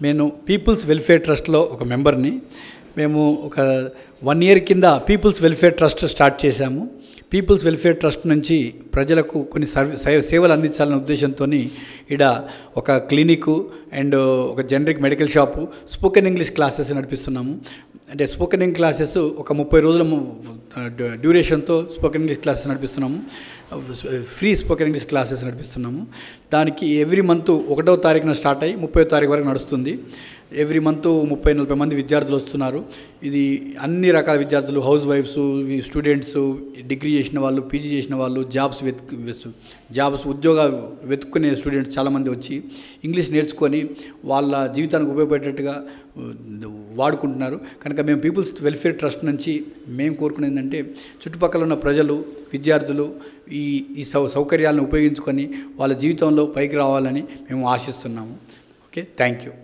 నేను peoples welfare ట్రస్ట్లో ఒక మెంబర్ని. మేము ఒక 1 ఇయర్ కింద పీపుల్స్ వెల్ఫేర్ ట్రస్ట్ స్టార్ట్ చేశాము. పీపుల్స్ వెల్ఫేర్ ట్రస్ట్ నుంచి ప్రజలకు కొన్ని సేవలు అందించాలనే ఉద్దేశంతో ఇక్కడ ఒక క్లినిక్ అండ్ ఒక generic medical shop, spoken English classes నడిపిస్తున్నాము. అంటే స్పోకెన్ ఇంగ్లీష్ క్లాసెస్ ఒక 30 రోజుల డ్యూరేషన్తో స్పోకెన్ ఇంగ్లీష్ క్లాసెస్ నడిపిస్తున్నాము. ఫ్రీ స్పోకెన్ ఇంగ్లీష్ క్లాసెస్ నడిపిస్తున్నాము. దానికి ఎవ్రీ మంత్ 1వ తారీఖున స్టార్ట్ అయ్యి 30వ తారీఖు వరకు నడుస్తుంది. ఎవ్రీ మంత్ 30-40 మంది విద్యార్థులు వస్తున్నారు. ఇది అన్ని రకాల విద్యార్థులు, హౌస్ వైఫ్స్, స్టూడెంట్స్, డిగ్రీ చేసిన వాళ్ళు, పీజీ చేసిన వాళ్ళు, జాబ్స్ ఉద్యోగాలు వెతుక్కునే స్టూడెంట్స్ చాలామంది వచ్చి ఇంగ్లీష్ నేర్చుకొని వాళ్ళ జీవితానికి ఉపయోగపడేటట్టుగా వాడుకుంటున్నారు. కనుక మేము పీపుల్స్ వెల్ఫేర్ ట్రస్ట్ నుంచి మేము కోరుకునేది ఏంటంటే చుట్టుపక్కల ఉన్న ప్రజలు, విద్యార్థులు ఈ సౌకర్యాలను ఉపయోగించుకొని వాళ్ళ జీవితంలో పైకి రావాలని మేము ఆశిస్తున్నాము. Okay, thank you.